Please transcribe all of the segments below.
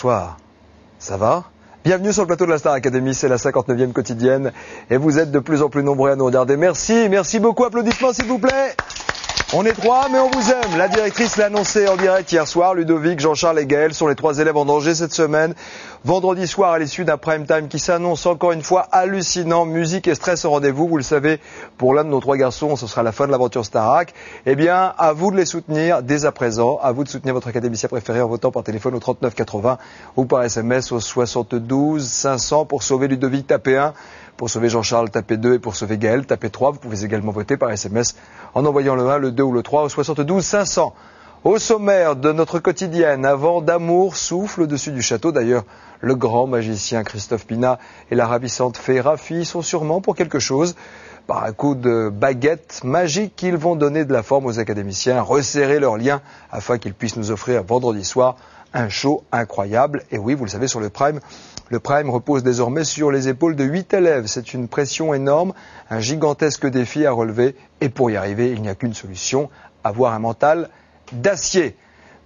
bonsoir. Ça va? Bienvenue sur le plateau de la Star Academy, c'est la 59e quotidienne et vous êtes de plus en plus nombreux à nous regarder. Merci beaucoup, applaudissements s'il vous plaît. On est 3, mais on vous aime. La directrice l'a annoncé en direct hier soir. Ludovic, Jean-Charles et Gaël sont les 3 élèves en danger cette semaine. Vendredi soir, à l'issue d'un prime time qui s'annonce encore une fois hallucinant. Musique et stress au rendez-vous. Vous le savez, pour l'un de nos 3 garçons, ce sera la fin de l'aventure Starac. Eh bien, à vous de les soutenir dès à présent. À vous de soutenir votre académicien préféré en votant par téléphone au 39 80 ou par SMS au 72 500 pour sauver Ludovic, tapez 1. Pour sauver Jean-Charles, tapez 2 et pour sauver Gaël, tapez 3. Vous pouvez également voter par SMS en envoyant le 1, le 2 ou le 3 au 72 500. Au sommaire de notre quotidienne, un vent d'amour souffle au-dessus du château. D'ailleurs, le grand magicien Christophe Pina et la ravissante fée Rafi sont sûrement pour quelque chose. Par un coup de baguette magique, ils vont donner de la forme aux académiciens, resserrer leurs liens afin qu'ils puissent nous offrir vendredi soir un show incroyable. Et oui, vous le savez, sur le Prime. Le Prime repose désormais sur les épaules de 8 élèves. C'est une pression énorme, un gigantesque défi à relever. Et pour y arriver, il n'y a qu'une solution, avoir un mental d'acier.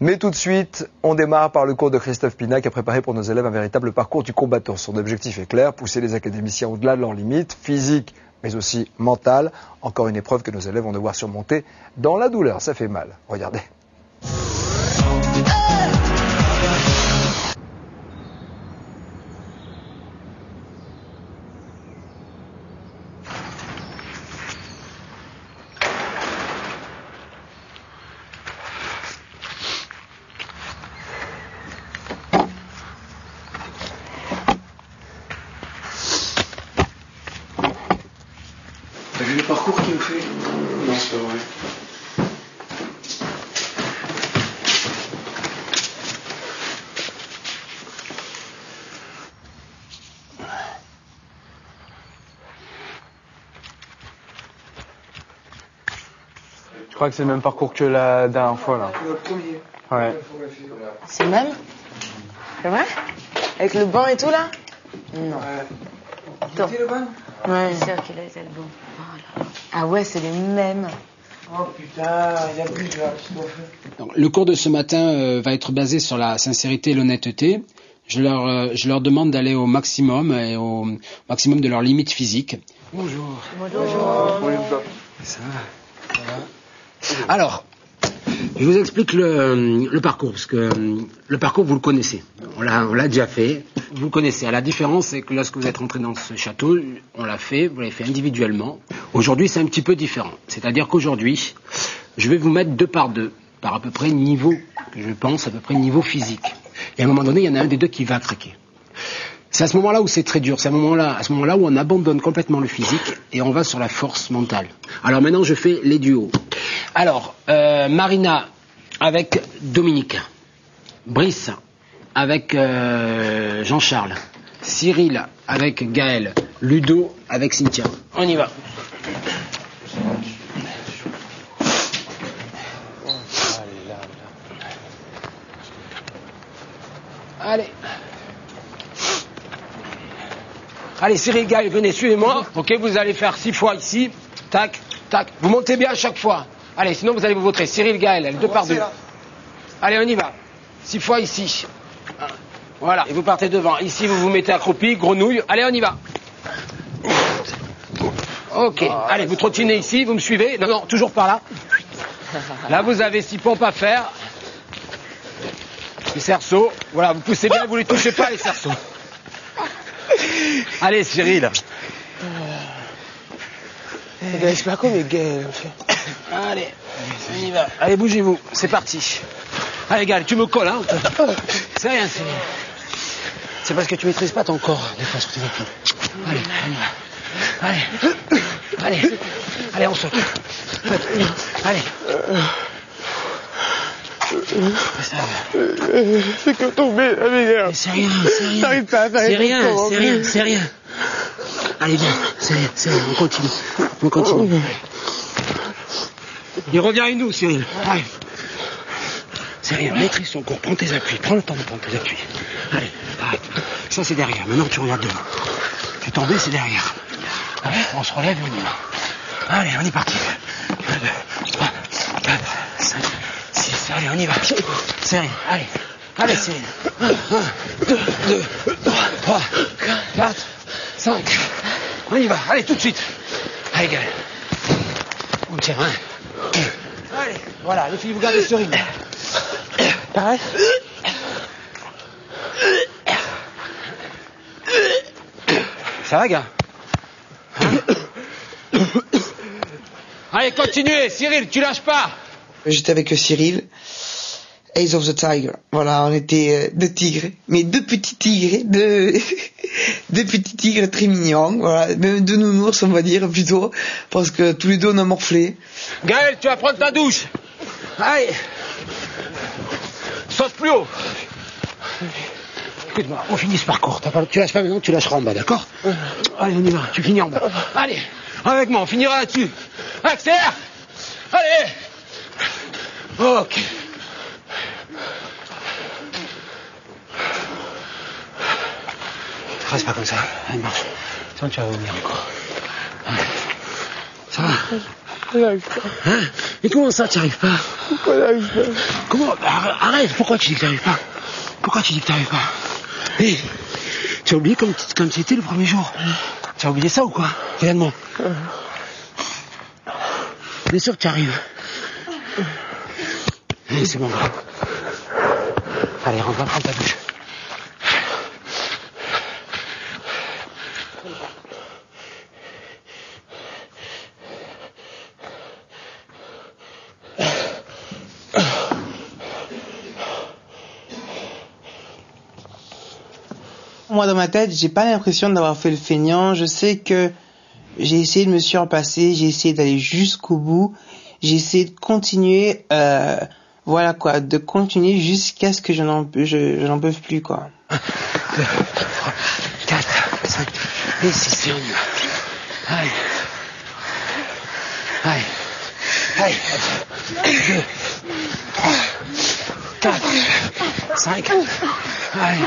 Mais tout de suite, on démarre par le cours de Christophe Pina qui a préparé pour nos élèves un véritable parcours du combattant. Son objectif est clair, pousser les académiciens au-delà de leurs limites physiques, mais aussi mentales. Encore une épreuve que nos élèves vont devoir surmonter dans la douleur. Ça fait mal. Regardez. T'as vu le parcours qu'il nous fait? Non, c'est pas vrai. Je crois que c'est le même parcours que la dernière fois là. Le premier. Ouais. C'est le même? C'est vrai? Avec le banc et tout là? Non. Attends. Le ban? Ouais. C'est sûr qu'il a été le bon. Oh là là. Ah ouais, c'est les mêmes. Oh putain, il a plus là, qu'est-ce qu'on fait? Donc, le cours de ce matin va être basé sur la sincérité et l'honnêteté. Je leur demande d'aller au maximum et au maximum de leurs limites physiques. Bonjour. Bonjour. Ça va? Alors, je vous explique le parcours, parce que le parcours, vous le connaissez. On l'a déjà fait. Vous le connaissez. La différence, c'est que lorsque vous êtes rentré dans ce château, vous l'avez fait individuellement. Aujourd'hui, c'est un petit peu différent. C'est-à-dire qu'aujourd'hui, je vais vous mettre 2 par 2, par à peu près niveau, je pense, à peu près niveau physique. Et à un moment donné, il y en a un des 2 qui va craquer. C'est à ce moment-là où c'est très dur. C'est à ce moment-là où on abandonne complètement le physique et on va sur la force mentale. Alors maintenant, je fais les duos. Alors, Marina avec Dominique, Brice avec Jean-Charles, Cyril avec Gaël, Ludo avec Cynthia. On y va. Allez, Cyril, Gaël, venez, suivez-moi. Ok, vous allez faire 6 fois ici. Tac, tac. Vous montez bien à chaque fois. Allez, sinon vous allez vous vautrer. Cyril, Gaël, 2 par 2. Allez, on y va. 6 fois ici. Voilà, et vous partez devant. Ici, vous vous mettez accroupi, grenouille. Allez, on y va. Ok, allez, vous trottinez ici, vous me suivez. Non, toujours par là. Là, vous avez 6 pompes à faire. Les cerceaux. Voilà, vous poussez bien, vous ne les touchez pas, les cerceaux. Allez, Cyril. C'est pas comme les gars. Allez, on y va. Allez, bougez-vous, c'est parti. Allez, Gaël, tu me colles, hein. C'est rien, Cyril. C'est parce que tu maîtrises pas ton corps, des fois, sur tes appuis. Allez, on y va. Allez, on saute. Allez. Ça va. C'est que tomber, la meilleure. C'est rien. T'arrives pas à faire C'est rien. Allez, viens, c'est rien, on continue. Il revient avec nous, Cyril. Allez. C'est rien, maîtrise ton corps, prends tes appuis, prends le temps de prendre tes appuis. Allez, arrête. Ça, c'est derrière, maintenant tu regardes devant. Tu es tombé, c'est derrière. Allez, on se relève et on y va. Allez, on est parti. 1, 2, 3, 4, 5, 6, allez, on y va. C'est rien, allez. Allez, Cyril. 1, 2, 3, 4, 5. On y va. Allez, tout de suite. Allez, Gaël. On tire, hein. Allez, voilà, les filles, vous gardez ce rythme. Pareil. Ça va, gars? Allez, continuez, Cyril, tu lâches pas. J'étais avec Cyril, Ace of the Tiger. Voilà, on était deux tigres, mais deux petits tigres, deux petits tigres très mignons. Voilà, même deux nounours, on va dire plutôt, parce que tous les deux on a morflé. Gaël, tu vas prendre ta douche. Allez. Saute plus haut. Écoute-moi, on finit ce parcours. Tu lâches pas maintenant, tu lâcheras en bas, d'accord? Allez, on y va, tu finis en bas. Allez, avec moi, on finira là-dessus. Accélère. Allez. Ok. Reste pas comme ça. Allez, marche. Sinon, tu vas vomir encore. Ça va? Hein? Mais comment ça, tu n'y arrives pas? Pourquoi j'arrive pas? Comment? Arrête, pourquoi tu dis que tu n'arrives pas? Pourquoi tu dis que tu n'arrives pas? Hé, tu as oublié comme c'était le premier jour? Tu as oublié ça ou quoi? Regarde-moi. Bien sûr que tu arrives. C'est bon. Allez, rentre, va prendre ta douche. Moi, dans ma tête, j'ai pas l'impression d'avoir fait le feignant. Je sais que j'ai essayé de me surpasser, j'ai essayé d'aller jusqu'au bout, j'ai essayé de continuer, voilà quoi, de continuer jusqu'à ce que je n'en peux plus, quoi. 1, 2, 3, 4, 5, et 6, et on y va. Allez. Allez. Allez. 2, 3, 4, 5. Allez.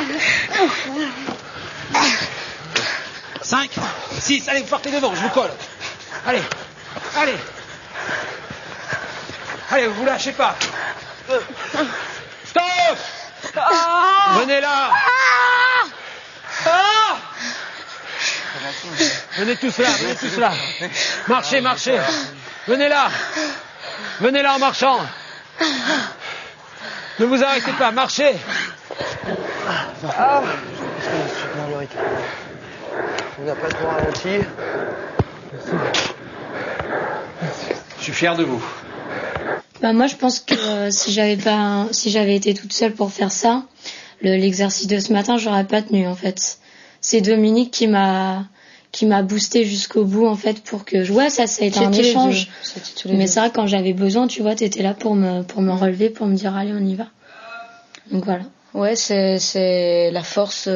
5, 6, allez, vous partez devant, je vous colle. Allez, allez. Allez, vous lâchez pas. Stop. Venez là. Venez tous là. Marchez. Venez là en marchant. Ne vous arrêtez pas, marchez. On n'a pas trop ralenti. Je suis fier de vous. Bah moi je pense que si j'avais été toute seule pour faire ça, l'exercice de ce matin, j'aurais pas tenu en fait. C'est Dominique qui m'a boosté jusqu'au bout en fait pour que ça a été un échange. Mais c'est vrai quand j'avais besoin, tu vois, t'étais là pour me relever, pour me dire allez on y va. Donc voilà. Ouais, c'est la force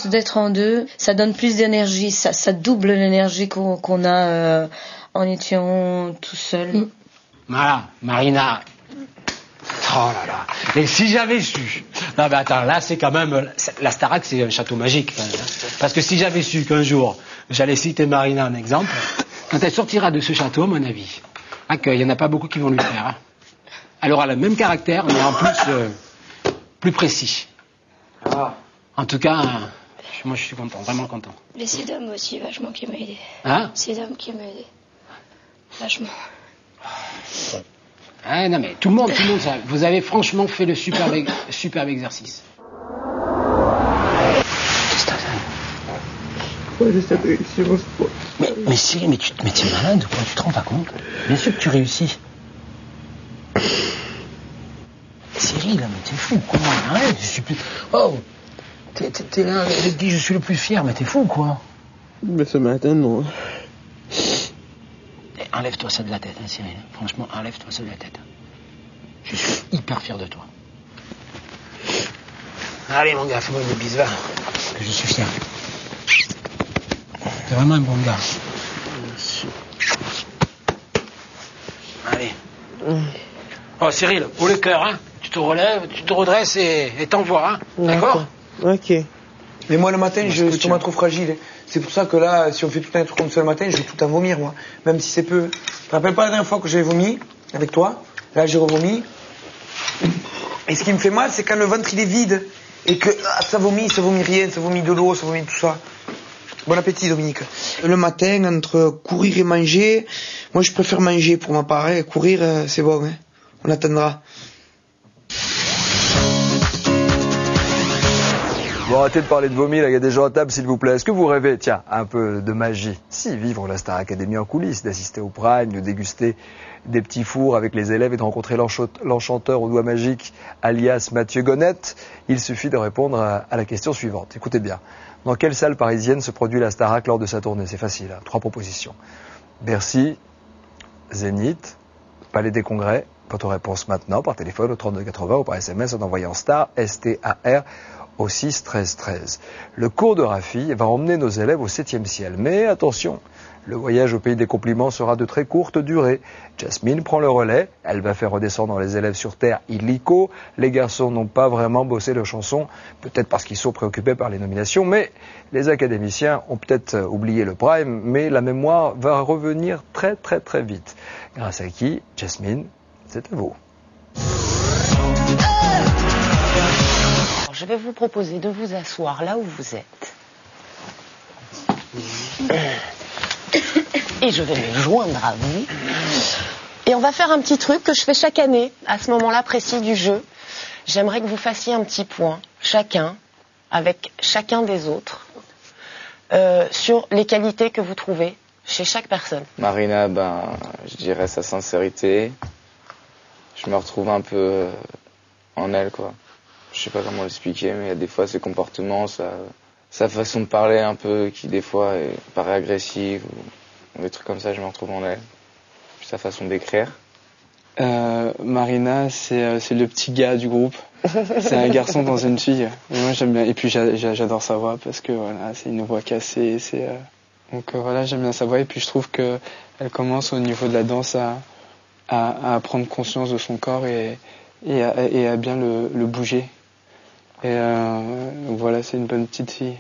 d'être en deux. Ça donne plus d'énergie, ça double l'énergie qu'on a en étant tout seul. Voilà, Marina. Oh là là. Et si j'avais su. Non mais attends, là c'est quand même. La Starac c'est un château magique. Quand même. Parce que si j'avais su qu'un jour j'allais citer Marina en exemple, quand elle sortira de ce château, à mon avis, il n'y en a pas beaucoup qui vont lui faire. Hein. Elle aura le même caractère, mais en plus plus précis. Ah. En tout cas, moi je suis content, vraiment content. Mais c'est Dom aussi vachement qui m'a aidé. Hein? C'est Dom qui m'a aidé. Vachement. Ah, non mais tout le monde, ça. Vous avez franchement fait le superbe exercice. Qu'est-ce que t'as fait? Ouais, j'essaie de réussir au sport. Mais Cyril, mais t'es malade ou quoi? Tu te rends pas compte? Bien sûr que tu réussis. Cyril, mais t'es fou, quoi. Arrête, je suis plus... Oh, t'es là, elle dit je suis le plus fier, mais t'es fou, quoi. Mais ce matin, non. Enlève-toi ça de la tête, hein, Cyril. Franchement, enlève-toi ça de la tête. Je suis hyper fier de toi. Allez, mon gars, fais-moi une bise, va. Parce que je suis fier. T'es vraiment un bon gars. Allez. Oh, Cyril, haut le cœur, hein. Tu te relèves, tu te redresses et t'envoies, hein. D'accord? Ok. Mais moi, le matin, j'ai l'estomac trop fragile. C'est pour ça que là, si on fait tout un truc comme ça le matin, je vais tout à vomir, moi. Même si c'est peu. Tu te rappelles pas la dernière fois que j'ai vomi avec toi? Là, j'ai revomi. Et ce qui me fait mal, c'est quand le ventre il est vide et que ça vomit rien, ça vomit de l'eau, ça vomit tout ça. Bon appétit, Dominique. Le matin, entre courir et manger, moi je préfère manger pour ma part. Courir, c'est bon, hein. On attendra. Bon, arrêtez de parler de vomi, là, il y a des gens à table, s'il vous plaît. Est-ce que vous rêvez, tiens, un peu de magie? Si, vivre la Star Academy en coulisses, d'assister au Prime, de déguster des petits fours avec les élèves et de rencontrer l'enchanteur aux doigts magiques, alias Mathieu Gonette, il suffit de répondre à la question suivante. Écoutez bien. Dans quelle salle parisienne se produit la Starac lors de sa tournée? C'est facile, hein. 3 propositions. Bercy, Zénith, Palais des Congrès. Votre réponse maintenant par téléphone au 3280 ou par SMS en envoyant STAR, S-T-A-R, au 6 13 13. Le cours de Rafi va emmener nos élèves au 7e ciel. Mais attention, le voyage au pays des compliments sera de très courte durée. Jasmine prend le relais, elle va faire redescendre les élèves sur terre illico. Les garçons n'ont pas vraiment bossé leur chanson, peut-être parce qu'ils sont préoccupés par les nominations, mais les académiciens ont peut-être oublié le Prime, mais la mémoire va revenir très très très vite. Grâce à qui? Jasmine, c'est à vous. Je vais vous proposer de vous asseoir là où vous êtes. Et je vais me joindre à vous. Et on va faire un petit truc que je fais chaque année, à ce moment-là précis du jeu. J'aimerais que vous fassiez un petit point, chacun, avec chacun des autres, sur les qualités que vous trouvez chez chaque personne. Marina, je dirais sa sincérité. Je me retrouve un peu en elle, quoi. Je sais pas comment l'expliquer, mais il y a des fois ses comportements, sa façon de parler un peu, qui des fois paraît agressive, ou des trucs comme ça, je me retrouve en elle. Puis sa façon d'écrire. Marina, c'est le petit gars du groupe. C'est un garçon dans une fille. Et moi j'aime bien. Et puis j'adore sa voix parce que voilà, c'est une voix cassée. Donc voilà, j'aime bien sa voix. Et puis je trouve que elle commence au niveau de la danse à prendre conscience de son corps et à bien le bouger. Et voilà, c'est une bonne petite fille.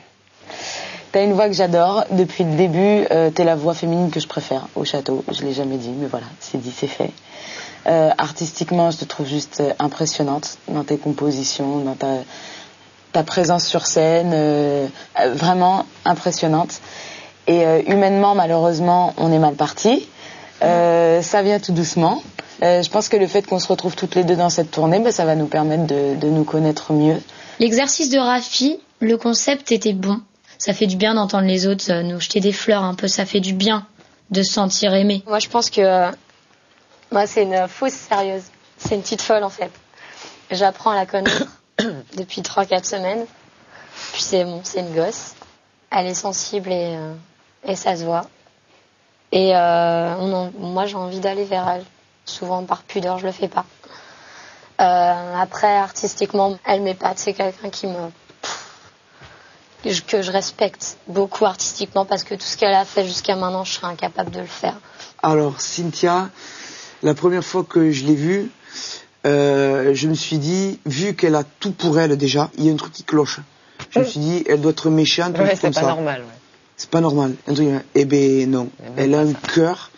T'as une voix que j'adore. Depuis le début, t'es la voix féminine que je préfère au château. Je l'ai jamais dit, mais voilà, c'est dit, c'est fait. Artistiquement, je te trouve juste impressionnante dans tes compositions, dans ta présence sur scène, vraiment impressionnante. Et humainement, malheureusement, on est mal parti. Ça vient tout doucement. Je pense que le fait qu'on se retrouve toutes les deux dans cette tournée, ça va nous permettre de nous connaître mieux. L'exercice de Rafi, le concept était bon. Ça fait du bien d'entendre les autres nous jeter des fleurs un peu. Ça fait du bien de se sentir aimé. Moi, je pense que moi, c'est une fausse sérieuse. C'est une petite folle, en fait. J'apprends à la connaître depuis 3-4 semaines. Puis c'est une gosse. Elle est sensible et ça se voit. Et moi, j'ai envie d'aller vers elle. Souvent, par pudeur, je le fais pas. Après, artistiquement, elle m'épate. C'est quelqu'un que je respecte beaucoup artistiquement parce que tout ce qu'elle a fait jusqu'à maintenant, je serais incapable de le faire. Alors, Cynthia, la première fois que je l'ai vue, je me suis dit, vu qu'elle a tout pour elle déjà, il y a un truc qui cloche. Je me suis dit, elle doit être méchante. Ouais, c'est pas normal. Ouais. C'est pas normal. Eh ben non. Elle a un cœur,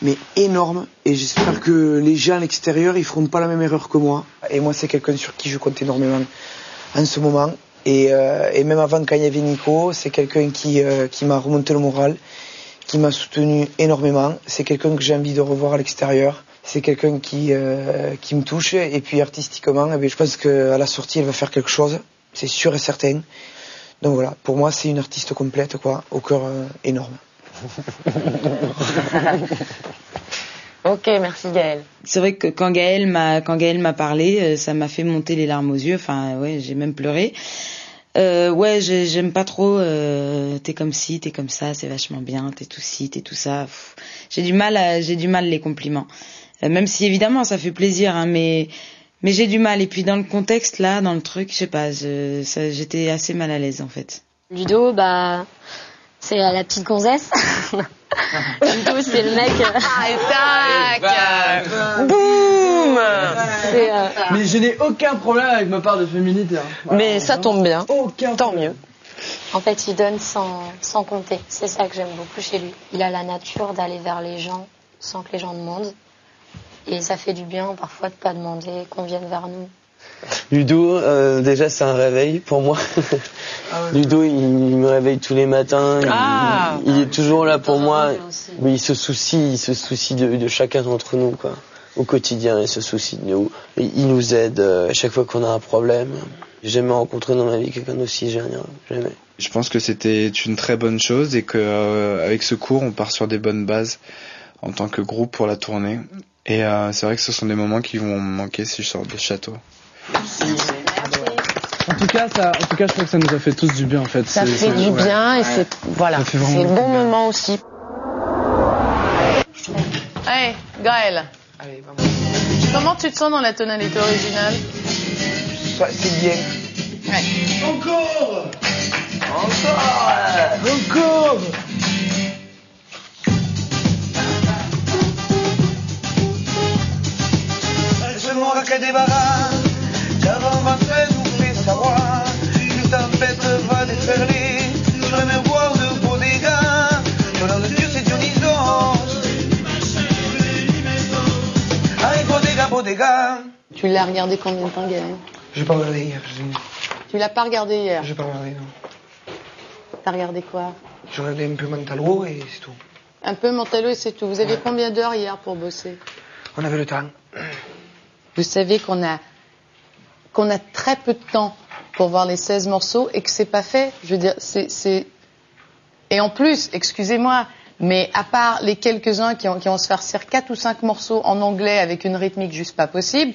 mais énorme. Et j'espère que les gens à l'extérieur, ils feront pas la même erreur que moi. Et moi, c'est quelqu'un sur qui je compte énormément en ce moment. Et même avant, quand il y avait Nico, c'est quelqu'un qui m'a remonté le moral, qui m'a soutenu énormément. C'est quelqu'un que j'ai envie de revoir à l'extérieur. C'est quelqu'un qui me touche. Et puis artistiquement, je pense qu'à la sortie, elle va faire quelque chose. C'est sûr et certain. Donc voilà, pour moi, c'est une artiste complète, quoi, au cœur énorme. Ok, merci Gaëlle. C'est vrai que quand Gaëlle m'a parlé, ça m'a fait monter les larmes aux yeux. Enfin, ouais, j'ai même pleuré. Ouais, j'aime pas trop. T'es comme ci, t'es comme ça, c'est vachement bien. T'es tout ci, t'es tout ça. J'ai du mal les compliments. Même si évidemment ça fait plaisir, hein, mais j'ai du mal. Et puis dans le contexte là, dans le truc, je sais pas, j'étais assez mal à l'aise en fait. Ludo, c'est la petite gonzesse. Ludo, c'est le mec. Boum. Mais je n'ai aucun problème avec ma part de féminité. Hein. Voilà, mais ça tombe bien. Tant mieux. En fait, il donne sans compter. C'est ça que j'aime beaucoup chez lui. Il a la nature d'aller vers les gens sans que les gens demandent. Et ça fait du bien parfois de pas demander qu'on vienne vers nous. Ludo, déjà c'est un réveil pour moi. Ludo, il me réveille tous les matins. Il est toujours là pour moi. Mais il se soucie de chacun d'entre nous, quoi. Au quotidien, il se soucie de nous. Il nous aide à chaque fois qu'on a un problème. J'ai jamais rencontré dans ma vie quelqu'un d'aussi génial. Jamais. Je pense que c'était une très bonne chose et que avec ce cours, on part sur des bonnes bases en tant que groupe pour la tournée. Et c'est vrai que ce sont des moments qui vont me manquer si je sors du château. En tout cas, je crois que ça nous a fait tous du bien en fait. Ça fait du bien et c'est le bon moment aussi. Allez, Gaël. Allez, vamos. Comment tu te sens dans la tonalité originale? C'est bien. Ouais. Encore. Ce monde que débarras, j'avance ma tête nous fait savoir. Une tempête va déferler sur les miroirs de beaux dégâts. Sur l'heure de Dieu, c'est Dionysos. Allez, beaux dégâts. Tu l'as regardé combien de temps, Gaël? J'ai pas regardé hier. Tu l'as pas regardé hier? J'ai pas regardé, non. T'as regardé quoi? J'ai regardé un peu Mantalo et c'est tout. Un peu Mantalo et c'est tout. Vous avez combien d'heures hier pour bosser? On avait le temps. Vous savez qu'on a très peu de temps pour voir les 16 morceaux et que c'est pas fait. Je veux dire, Et en plus, excusez-moi, mais à part les quelques-uns qui vont se farcir 4 ou 5 morceaux en anglais avec une rythmique juste pas possible,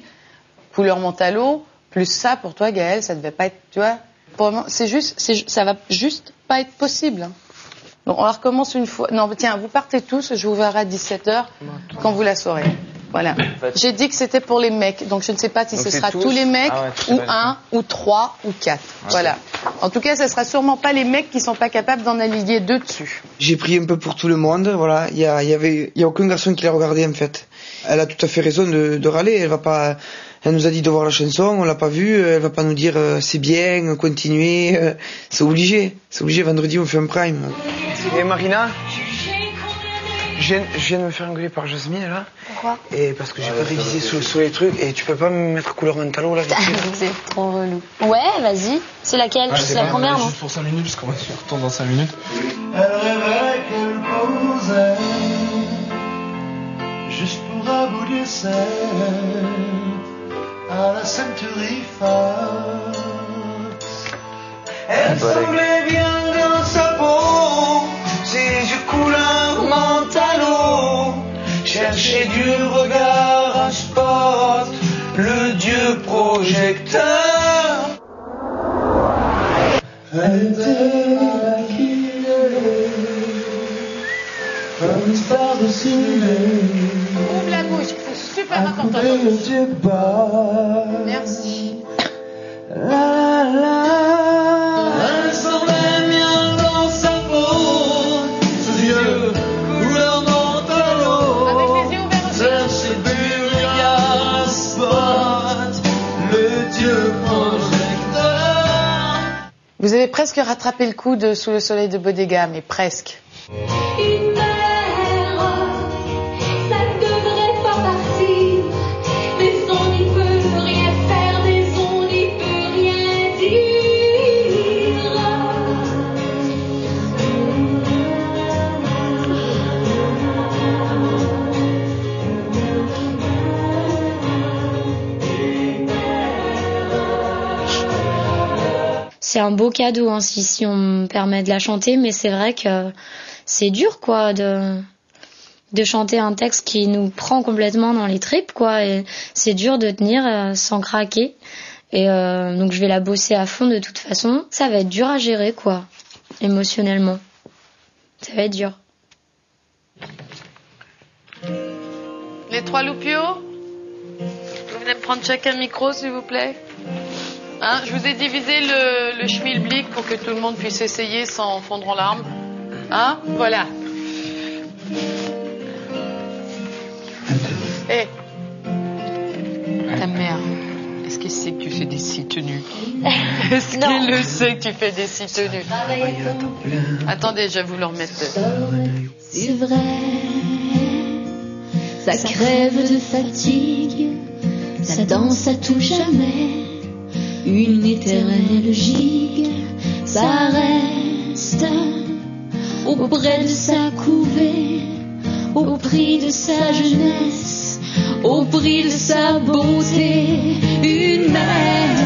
couleur Mantalo, plus ça, pour toi, Gaël, ça devait pas être, tu vois, ça va juste pas être possible. Hein. Donc on la recommence une fois. Non, tiens, vous partez tous, je vous verrai à 17h quand vous la saurez. Voilà. J'ai dit que c'était pour les mecs, donc je ne sais pas si ce sera tous les mecs, ou 1, ou 3, ou 4. Voilà. En tout cas, ce sera sûrement pas les mecs qui sont pas capables d'en aligner 2 dessus. J'ai pris un peu pour tout le monde, voilà. Il y a aucun garçon qui l'a regardé, en fait. Elle a tout à fait raison de râler. Elle nous a dit de voir la chanson, on l'a pas vue. Elle va pas nous dire c'est bien, continuez. C'est obligé. Vendredi, on fait un prime. Et Marina, je viens de me faire engueuler par Jasmine, là. Pourquoi? Et parce que j'ai pas révisé sur les trucs. Et tu peux pas me mettre couleur Mantalo, là? C'est trop relou. Ouais, vas-y. C'est laquelle? C'est la première, non? Juste pour 5 minutes, parce qu'on va se retourner dans 5 minutes. Elle rêvait qu'elle posait juste pour aboutir celle à la Century Fox. Elle semblait bien dans sa peau, ses yeux couleur Mantalo. Chercher du regard un spot, le dieu projecteur. Elle était maquillée comme une star de ciné. Ouvre la bouche, c'est super important. Merci. Elle semblait bien dans sa peau, ses yeux couleur Mantalo. Avec les yeux ouverts aussi. Chercher du regard un spot, le dieu projecteur. Vous avez presque rattrapé le coup de Sous le soleil de Bodega, mais presque. Une mère, ça ne devrait pas partir. Des on n'y peut rien faire, des on n'y peut rien dire. C'est un beau cadeau hein, si on me permet de la chanter, mais c'est vrai que c'est dur quoi de chanter un texte qui nous prend complètement dans les tripes quoi. Et c'est dur de tenir sans craquer. Et donc je vais la bosser à fond de toute façon. Ça va être dur à gérer quoi, émotionnellement. Ça va être dur. Les 3 loupiaux, vous venez me prendre chacun le micro s'il vous plaît. Hein, je vous ai divisé le schmilblick pour que tout le monde puisse essayer sans fondre en larmes. Hein, voilà. Hé, ta mère, est-ce qu'elle sait que tu fais des scies tenues? Est-ce qu'elle le sait que tu fais des scies tenues? Attendez, je vais vous le remettre. C'est vrai, ça crève de fatigue, ça danse à tout jamais, une éternelle gigue, ça reste auprès de sa couvée, au prix de sa jeunesse, au prix de sa beauté. Une mère,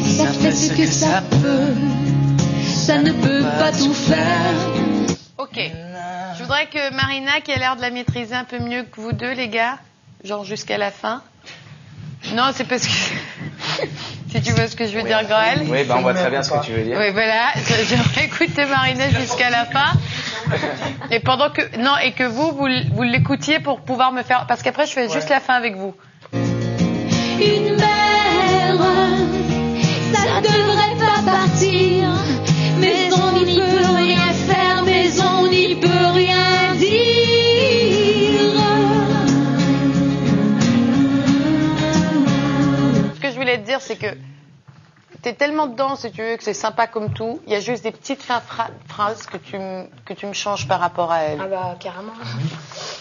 ça fait ce que ça peut, ça ne peut pas tout faire. Ok. Je voudrais que Marina, qui a l'air de la maîtriser un peu mieux que vous deux, les gars, genre jusqu'à la fin. Non, c'est parce que... si tu vois ce que je veux dire, Graël. Oui, on voit très bien ce que tu veux dire. Oui, voilà. J'aimerais écouter Marina jusqu'à la fin. Et pendant que... Non, et que vous l'écoutiez pour pouvoir me faire... Parce qu'après, je fais juste la fin avec vous. Une mère, ça devrait pas partir, mais on n'y peut rien faire, mais on n'y peut rien dire. Ce que je voulais te dire, c'est que t'es tellement dedans, si tu veux, que c'est sympa comme tout. Il y a juste des petites phrases que tu me changes par rapport à elle. Ah bah carrément.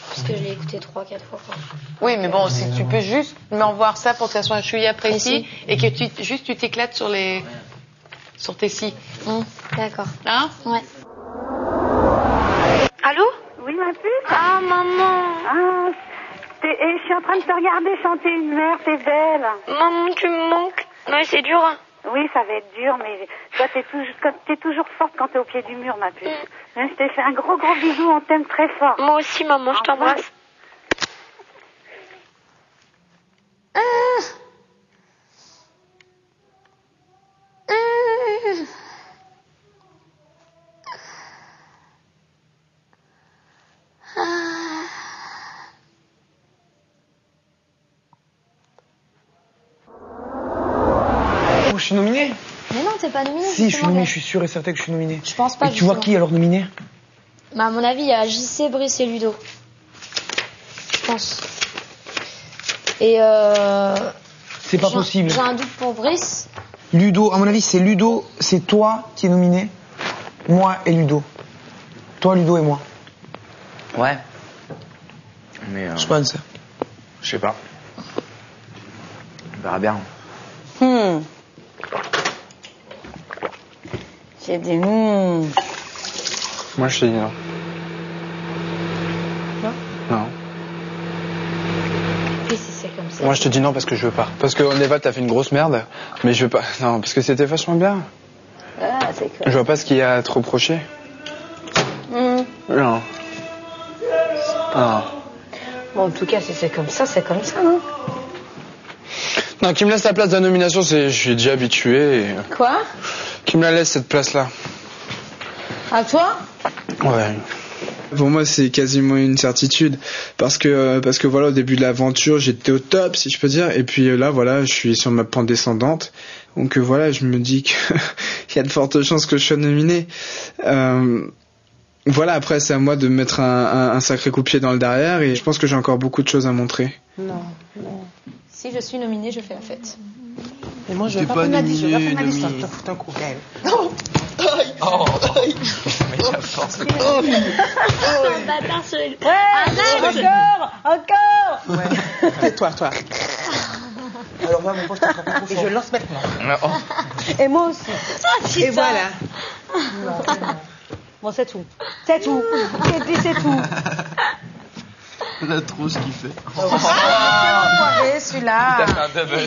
Parce que je l'ai écouté 3-4 fois. Quoi. Oui, mais bon, si tu peux juste m'envoyer ça pour que ça soit un chouïa précis et que tu t'éclates sur tes si. D'accord. Hein? Ouais. Allô? Oui, ma puce? Ah, maman. Ah, je suis en train de te regarder chanter une mère, t'es belle. Maman, tu me manques. Ouais, c'est dur. Hein. Oui, ça va être dur, mais toi, t'es toujours forte quand t'es au pied du mur, ma puce. Je t'ai fait un gros bisou, on t'aime très fort. Moi aussi, maman, je t'embrasse. Je suis nominé? Mais non, t'es pas nominé. Si, je suis nominé, je suis sûr et certain que je suis nominé. Je pense pas. Et tu vois qui alors nominé? Bah, à mon avis, il y a JC, Brice et Ludo. Je pense. Et c'est pas possible. J'ai un doute pour Brice. Ludo, à mon avis, c'est Ludo, c'est toi qui es nominé. Moi et Ludo. Toi, Ludo et moi. Ouais. Mais Je pense. je sais pas. On verra bien. J'ai des Moi, je te dis non. Non. Et si c'est comme ça. Moi, je te dis non parce que je veux pas. Parce que Eva, t'as fait une grosse merde, mais je veux pas. Non, parce que c'était vachement bien. Ah, c'est cool. Je vois pas ce qu'il y a à te reprocher. Non. Non. Bon, en tout cas, si c'est comme ça, c'est comme ça, hein. Non, qui me laisse la place de la nomination, je suis déjà habitué. Quoi? Qui me la laisse cette place-là. À toi? Ouais. Pour moi, c'est quasiment une certitude parce que voilà, au début de l'aventure, j'étais au top, si je peux dire, et puis là, voilà, je suis sur ma pente descendante. Donc voilà, je me dis qu'il y a de fortes chances que je sois nominé. Voilà, après, c'est à moi de mettre un sacré coup de pied dans le derrière, et je pense que j'ai encore beaucoup de choses à montrer. Non. Si je suis nominée, je fais la fête. Mais moi, je veux pas prendre ma liste, je veux pas prendre ma liste, je te fous un coup, Gaël. Non. Mais la force. Bâtard seul. Encore. Ouais. Tais-toi, toi. Alors moi, mon poste, je te frappe trop fort. Et je lance maintenant. Et moi aussi. Et voilà. Non. Bon, c'est tout. C'est tout. J'ai dit c'est tout. La trousse qu'il fait. Oh, enfoiré, celui-là. T'as fait un double.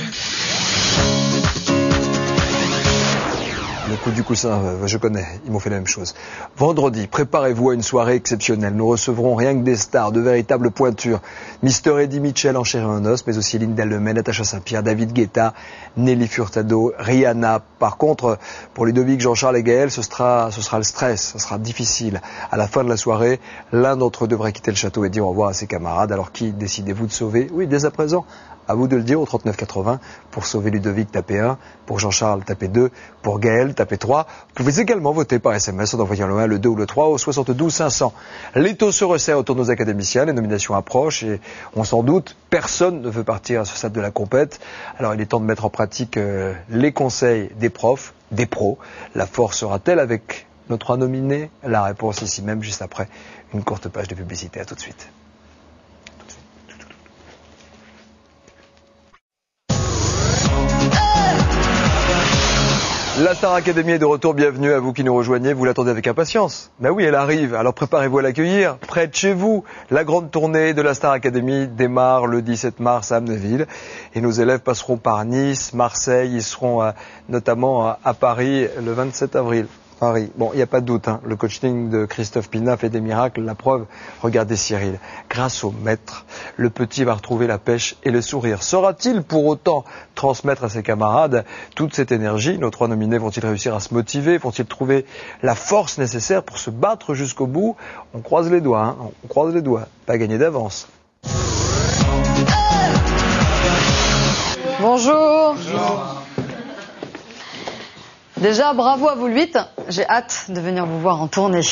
Le coup du coussin, je connais, ils m'ont fait la même chose. Vendredi, préparez-vous à une soirée exceptionnelle. Nous recevrons rien que des stars, de véritables pointures. Mister Eddie Mitchell en chair et en os, mais aussi Linda Lemay, Natacha Saint-Pierre, David Guetta, Nelly Furtado, Rihanna. Par contre, pour Ludovic, Jean-Charles et Gaël, ce sera le stress, ce sera difficile. À la fin de la soirée, l'un d'entre eux devrait quitter le château et dire au revoir à ses camarades. Alors qui décidez-vous de sauver? Oui, dès à présent. À vous de le dire au 3980. Pour sauver Ludovic, tapez 1. Pour Jean-Charles, tapez 2. Pour Gaël, tapez 3. Vous pouvez également voter par SMS en envoyant le 1, le 2 ou le 3 au 72 500. L'étau se resserre autour de nos académiciens. Les nominations approchent et on s'en doute, personne ne veut partir à ce stade de la compète. Alors il est temps de mettre en pratique les conseils des profs, des pros. La force sera-t-elle avec nos 3 nominés? La réponse ici même, juste après une courte page de publicité. À tout de suite. La Star Academy est de retour, bienvenue à vous qui nous rejoignez, vous l'attendez avec impatience. Ben oui, elle arrive, alors préparez-vous à l'accueillir, près de chez vous. La grande tournée de la Star Academy démarre le 17 mars à Amnéville et nos élèves passeront par Nice, Marseille, ils seront notamment à Paris le 27 avril. Paris. Bon, il n'y a pas de doute, hein. Le coaching de Christophe Pina fait des miracles. La preuve, regardez Cyril. Grâce au maître, le petit va retrouver la pêche et le sourire. Saura-t-il pour autant transmettre à ses camarades toute cette énergie? Nos 3 nominés vont-ils réussir à se motiver? Vont-ils trouver la force nécessaire pour se battre jusqu'au bout? On croise les doigts, hein. On croise les doigts. Pas gagné d'avance. Bonjour. Déjà, bravo à vous le 8. J'ai hâte de venir vous voir en tournée.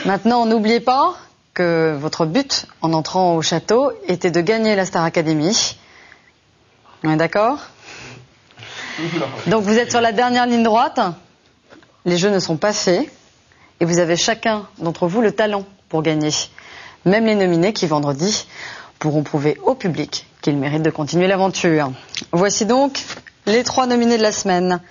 Maintenant, n'oubliez pas que votre but en entrant au château était de gagner la Star Academy. On est d'accord? Donc vous êtes sur la dernière ligne droite. Les jeux ne sont pas faits. Et vous avez chacun d'entre vous le talent pour gagner. Même les nominés qui, vendredi, pourront prouver au public qu'ils méritent de continuer l'aventure. Voici donc les 3 nominés de la semaine.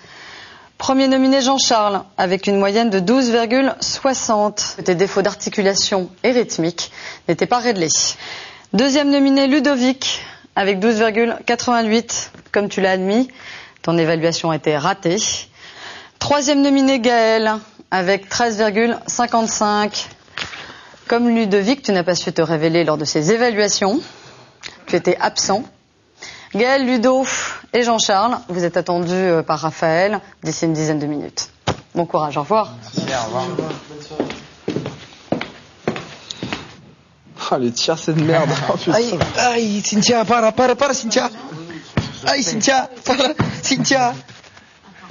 Premier nominé Jean-Charles, avec une moyenne de 12,60. Tes défauts d'articulation et rythmique n'étaient pas réglés. Deuxième nominé Ludovic, avec 12,88. Comme tu l'as admis, ton évaluation a été ratée. Troisième nominé Gaël, avec 13,55. Comme Ludovic, tu n'as pas su te révéler lors de ces évaluations. Tu étais absent. Gaël, Ludo et Jean-Charles, vous êtes attendus par Raphaël d'ici une dizaine de minutes. Bon courage, au revoir. Merci, au revoir. Oh, les tirs, c'est de merde. Oh, Aïe, aïe, Cynthia, para, Cynthia. Aïe, Cynthia, Cynthia.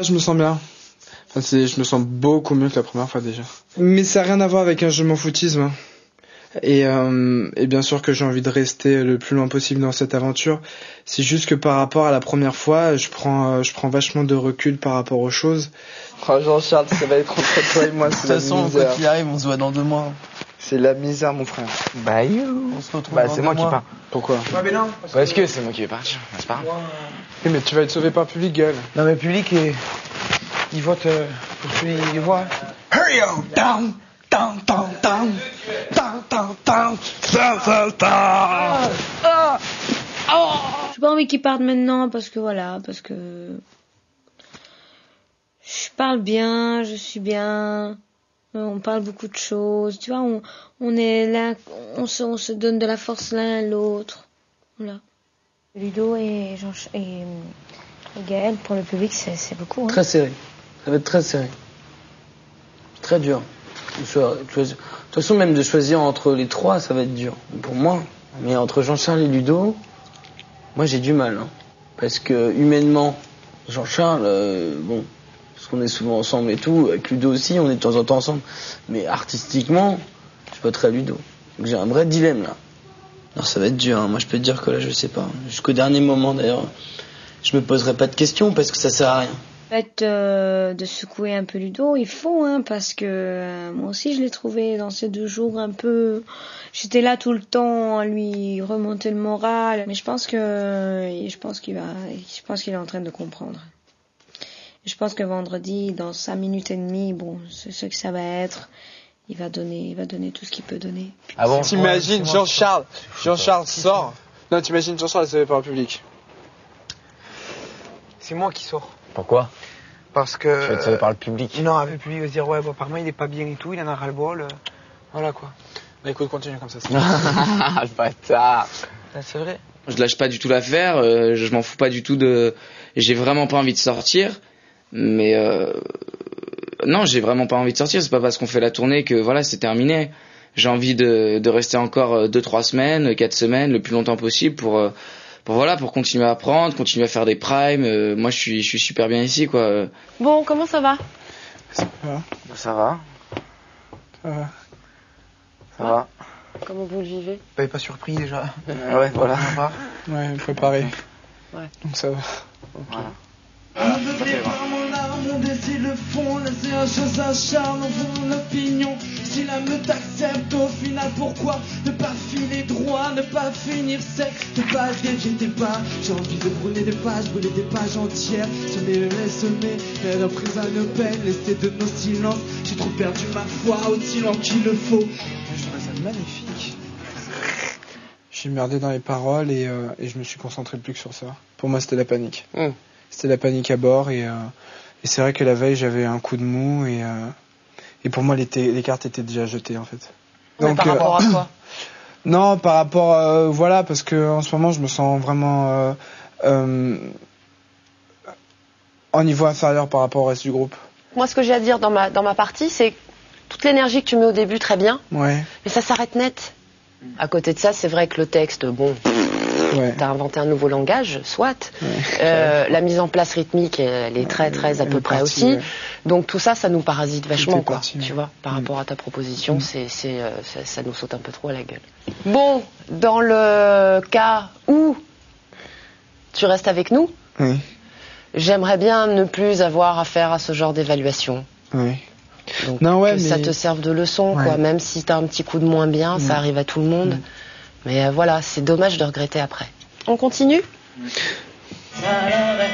Je me sens bien. Enfin, je me sens beaucoup mieux que la première fois déjà. Mais ça n'a rien à voir avec un je m'en foutisme. Hein. Et bien sûr que j'ai envie de rester le plus loin possible dans cette aventure. C'est juste que par rapport à la première fois, je prends vachement de recul par rapport aux choses. Oh Jean-Charles, ça va être entre toi et moi, c'est la misère. De toute façon, quand il arrive, on se voit dans 2 mois. C'est la misère, mon frère. Bah, On se retrouve bah dans c'est 2 moi qui mois. pars. Pourquoi? Ouais, mais non. Parce que c'est moi qui vais partir, c'est pas grave. Oui, mais tu vas être sauvé par le public, Gaël. Non, mais le public, il vote pour celui qui voit. Hurry up, down, down, down, down, down, down, down, down, down. J'ai pas envie qu'ils partent maintenant parce que je parle bien, je suis bien, on parle beaucoup de choses, tu vois, on est là, on se donne de la force l'un à l'autre, voilà. Ludo et Gaël, pour le public, c'est beaucoup. Hein. Très serré. Ça va être très serré. Très dur. De toute façon, même de choisir entre les 3, ça va être dur. Pour moi. Mais entre Jean-Charles et Ludo, moi j'ai du mal. Hein. Parce que humainement, Jean-Charles, bon, parce qu'on est souvent ensemble et tout, avec Ludo aussi, on est de temps en temps ensemble. Mais artistiquement, je voterai Ludo. Donc j'ai un vrai dilemme là. Alors ça va être dur, hein. Moi je peux te dire que là je sais pas. Jusqu'au dernier moment d'ailleurs, je me poserai pas de questions parce que ça sert à rien. En fait, de secouer un peu Ludo, il faut, hein, parce que moi aussi je l'ai trouvé dans ces 2 jours un peu... J'étais là tout le temps à lui remonter le moral, mais je pense qu'il est en train de comprendre. Et je pense que vendredi, dans 5 minutes et demie, bon, c'est ce que ça va être. Il va donner tout ce qu'il peut donner. Ah bon? T'imagines Jean-Charles sort. Non, t'imagines Jean-Charles sauvé par le public. C'est moi qui sors. Pourquoi? Parce que... Tu vas être sauvé par le public. Non, avec le public, il va se dire, ouais, bon, apparemment, il est pas bien et tout, il en a ras-le-bol. Voilà, quoi. Bah écoute, continue comme ça. Ah, le bâtard. C'est vrai. Je lâche pas du tout l'affaire, je m'en fous pas du tout de... J'ai vraiment pas envie de sortir, mais... Non, j'ai vraiment pas envie de sortir, c'est pas parce qu'on fait la tournée que voilà, c'est terminé. J'ai envie de rester encore 2-3 semaines, 4 semaines, le plus longtemps possible pour continuer à apprendre, continuer à faire des primes. Moi, je suis super bien ici, quoi. Bon, comment ça va? Ça va. Ça va. Comment vous le vivez? Pas surpris déjà. Ouais, voilà. Ouais, préparé. Ouais. Donc ça va. Voilà. Aveuglé par mon art, mon désir le fond, laissé un chose à charme au fond de l'opinion. Si la meute t'accepte, au final pourquoi ne pas filer droit, ne pas finir sec, ne pas dévier tes pas. J'ai envie de brûler des pages entières. Semer, mais reprise à nos peines, laisser de nos silences. J'ai trop perdu ma foi, aussi lent qu'il le faut. Je trouvais ça magnifique. J'ai merdé dans les paroles et je me suis concentré plus que sur ça. Pour moi, c'était la panique. C'était la panique à bord et c'est vrai que la veille, j'avais un coup de mou et pour moi, les cartes étaient déjà jetées en fait. Donc, par rapport à quoi? Non, par rapport, voilà, parce que en ce moment, je me sens vraiment en niveau inférieur par rapport au reste du groupe. Moi, ce que j'ai à dire dans ma partie, c'est toute l'énergie que tu mets au début, très bien, ouais. Mais ça s'arrête net. À côté de ça, c'est vrai que le texte, bon, ouais. T'as inventé un nouveau langage, soit. Ouais. La mise en place rythmique, elle est très à peu près aussi. Ouais. Donc tout ça, ça nous parasite vachement, quoi. Tu vois, par rapport à ta proposition, ça nous saute un peu trop à la gueule. Bon, dans le cas où tu restes avec nous, oui. J'aimerais bien ne plus avoir affaire à ce genre d'évaluation. Oui. Donc, non, ouais, que ça te serve de leçon, quoi. Même si t'as un petit coup de moins bien, ça arrive à tout le monde. Mais voilà, c'est dommage de regretter après. On continue ? Ça n'aurait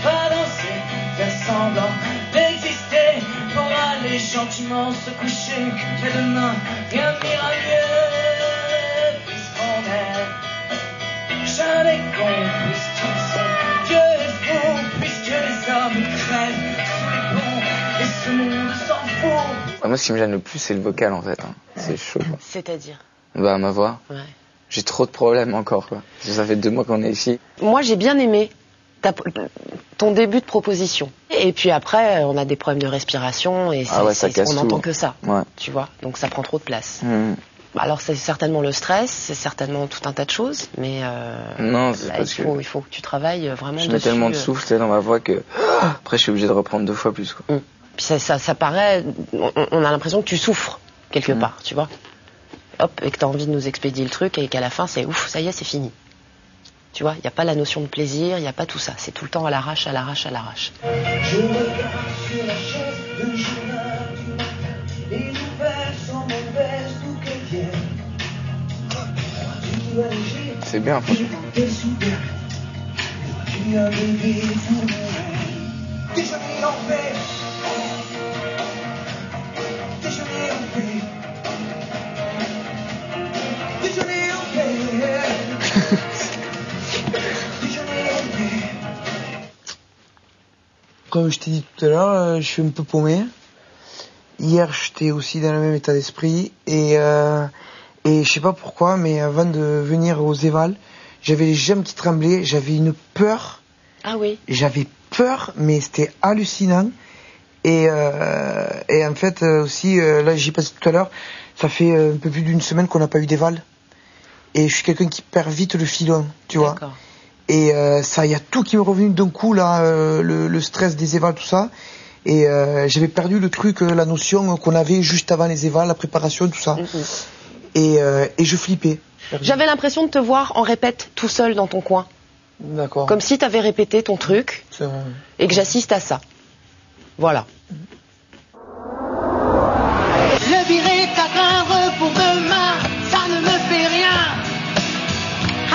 pas dansé, faire semblant d'exister pour aller gentiment se coucher. Mais demain, rien n'ira mieux, puisqu'on est jamais con, puisqu'ils sont Dieu est fou, puisque les hommes crèvent sous les ponts et ce monde s'en fout. Moi, ce qui me gêne le plus, c'est le vocal en fait. C'est chaud. C'est-à-dire ? Bah, ma voix. Ouais. J'ai trop de problèmes encore, quoi. Ça fait 2 mois qu'on est ici. Moi, j'ai bien aimé ton début de proposition. Et puis après, on a des problèmes de respiration et on n'entend que ça. Ouais. Tu vois, donc ça prend trop de place. Alors, c'est certainement le stress, c'est certainement tout un tas de choses, mais non, c'est là, parce il faut que tu travailles vraiment dessus. Je mets tellement de souffle dans ma voix que après, je suis obligé de reprendre 2 fois plus, quoi. Puis ça paraît, on a l'impression que tu souffres quelque part, tu vois. Hop, et que tu as envie de nous expédier le truc et qu'à la fin, c'est ouf, ça y est, c'est fini. Tu vois, il n'y a pas la notion de plaisir, il n'y a pas tout ça. C'est tout le temps à l'arrache. Je regarde sur la chaise de journal du matin, les nouvelles sont mauvaises d'où qu'elles viennent. C'est bien, franchement. Comme je t'ai dit tout à l'heure, je suis un peu paumé. Hier, j'étais aussi dans le même état d'esprit et je sais pas pourquoi, mais avant de venir aux évals, j'avais les jambes qui tremblaient, j'avais une peur. Ah oui. J'avais peur, mais c'était hallucinant. Et en fait aussi, là j'y passé tout à l'heure, ça fait un peu plus d'1 semaine qu'on n'a pas eu d'éval. Et je suis quelqu'un qui perd vite le filon, tu vois. Et ça, il y a tout qui m'est revenu d'un coup là, le stress des évals, tout ça. Et j'avais perdu le truc, la notion qu'on avait juste avant les évals, la préparation, tout ça. Et je flippais. J'avais l'impression de te voir en répète tout seul dans ton coin. D'accord. Comme si t'avais répété ton truc et que j'assiste à ça. Voilà. Le virer cadavre pour demain, ça ne me fait rien.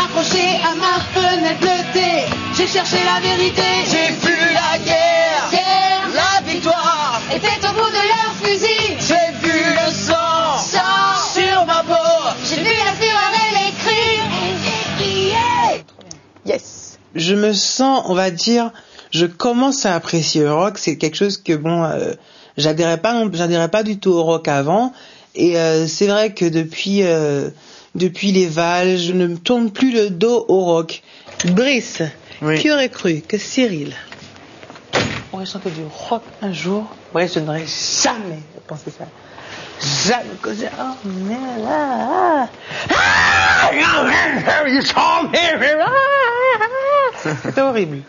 Accroché à ma fenêtre bleutée, j'ai cherché la vérité. J'ai vu la guerre, la victoire était au bout de leur fusil. J'ai vu le sang sur ma peau. J'ai vu la fureur et les cris. Et j'ai crié. Yes. Je me sens, on va dire, je commence à apprécier le rock. C'est quelque chose que bon, j'adhérais pas du tout au rock avant. Et c'est vrai que depuis les Vals, je ne me tourne plus le dos au rock. Brice, qui aurait cru que Cyril aurait chanté du rock un jour? Ouais, je n'aurais jamais pensé ça. Jamais causé. Oh, mais là. C'était horrible.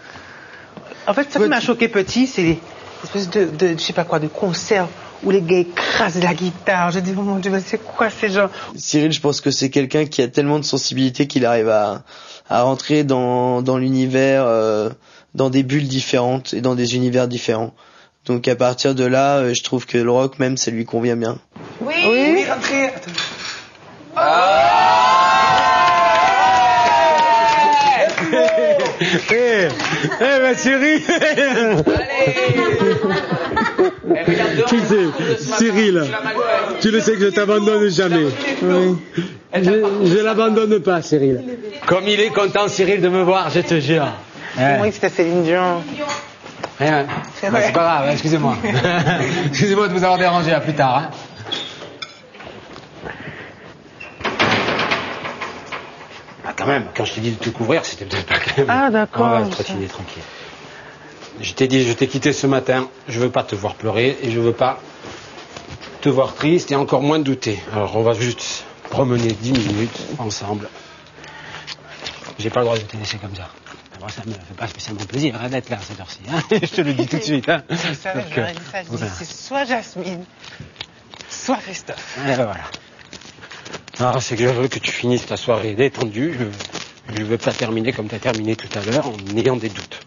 En fait, ce qui m'a choqué petit, c'est les espèces de je sais pas quoi, de concerts où les gars écrasent la guitare. Je dis, oh mon Dieu, c'est quoi ces gens? Cyril, je pense que c'est quelqu'un qui a tellement de sensibilité qu'il arrive à rentrer dans l'univers, dans des bulles différentes et dans des univers différents. Donc à partir de là, je trouve que le rock même, ça lui convient bien. Oui, rentrez. Ben Cyril. Tu sais, Cyril, tu le sais que je t'abandonne jamais. Oui. Je l'abandonne pas, Cyril. Comme il est content, Cyril, de me voir, je te jure. Oui, c'était Céline Dion. Rien. C'est pas grave, excusez-moi. Excusez-moi de vous avoir dérangé, à plus tard. Hein. Ah, quand même, quand je t'ai dit de te couvrir, c'était peut-être pas clair. Ah, d'accord. On va trottiner tranquille. Je t'ai dit, je t'ai quitté ce matin, je veux pas te voir pleurer et je veux pas te voir triste et encore moins douter. Alors, on va juste promener 10 minutes ensemble. J'ai pas le droit de te laisser comme ça. Alors, ça me fait pas spécialement plaisir d'être là à cette heure-ci. Hein. Je te le dis tout de suite. Hein. Je savais, j'aurais dit ça. Je dis, c'est soit Jasmine, soit Christophe. Et voilà. Alors, c'est que je veux que tu finisses ta soirée détendue. Je veux pas terminer comme tu as terminé tout à l'heure en ayant des doutes.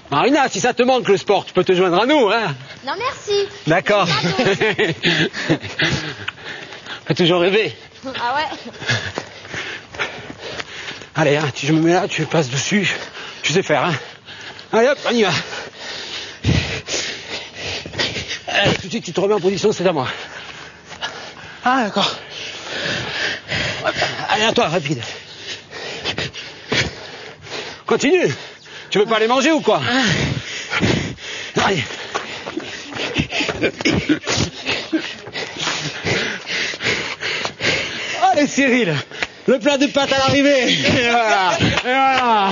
Marina, si ça te manque le sport, tu peux te joindre à nous, hein? Non, merci. D'accord. T'as toujours rêvé. Ah ouais? Allez, hein, je me mets là, tu passes dessus. Tu sais faire, hein? Allez hop, on y va. Allez, tout de suite, tu te remets en position, c'est à moi. Ah, d'accord. Allez, à toi, rapide. Continue. Tu veux pas aller manger ou quoi? Allez. Allez, Cyril. Le plat de pâtes à l'arrivée. Et voilà. Et voilà.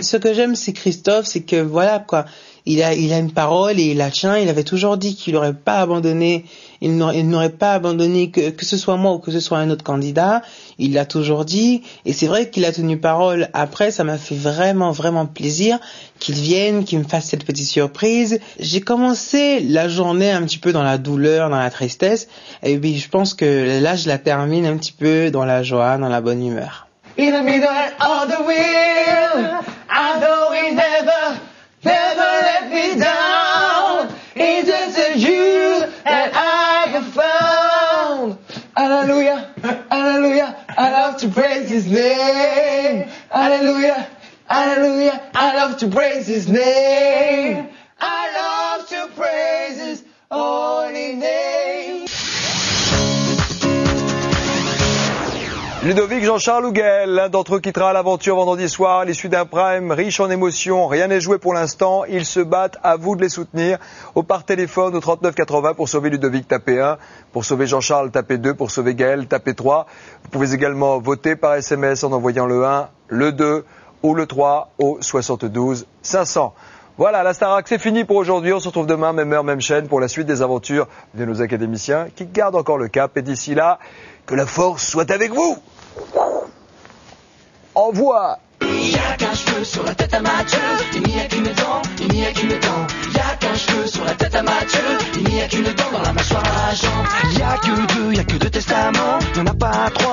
Ce que j'aime, c'est Christophe, c'est que voilà quoi. Il a une parole et il la tient. Il avait toujours dit qu'il n'aurait pas abandonné. Il n'aurait pas abandonné que ce soit moi ou que ce soit un autre candidat. Il l'a toujours dit. Et c'est vrai qu'il a tenu parole. Après, ça m'a fait vraiment, vraiment plaisir qu'il vienne, qu'il me fasse cette petite surprise. J'ai commencé la journée un petit peu dans la douleur, dans la tristesse. Et puis, je pense que là, je la termine un petit peu dans la joie, dans la bonne humeur. In the middle of the wheel, I know he never let me down. It's just you that I have found. Hallelujah, hallelujah, I love to praise his name. Hallelujah, hallelujah, I love to praise his name. I love to praise his holy name. Ludovic, Jean-Charles ou Gaël, l'un d'entre eux quittera l'aventure vendredi soir à l'issue d'un prime riche en émotions. Rien n'est joué pour l'instant. Ils se battent. À vous de les soutenir. Par téléphone au 3980 pour sauver Ludovic, tapez 1. Pour sauver Jean-Charles, tapez 2. Pour sauver Gaël, tapez 3. Vous pouvez également voter par SMS en envoyant le 1, le 2 ou le 3 au 72 500. Voilà, la Starac, c'est fini pour aujourd'hui. On se retrouve demain, même heure, même chaîne, pour la suite des aventures de nos académiciens qui gardent encore le cap. Et d'ici là, que la force soit avec vous. Au revoir. Il n'y a qu'un cheveu sur la tête à Mathieu, il n'y a qu'une dent, il n'y a qu'une dent. Il n'y a qu'un cheveu sur la tête à Mathieu, il n'y a qu'une dent dans la mâchoire à la jambe. Il n'y a que deux testaments, il n'y en a pas trois.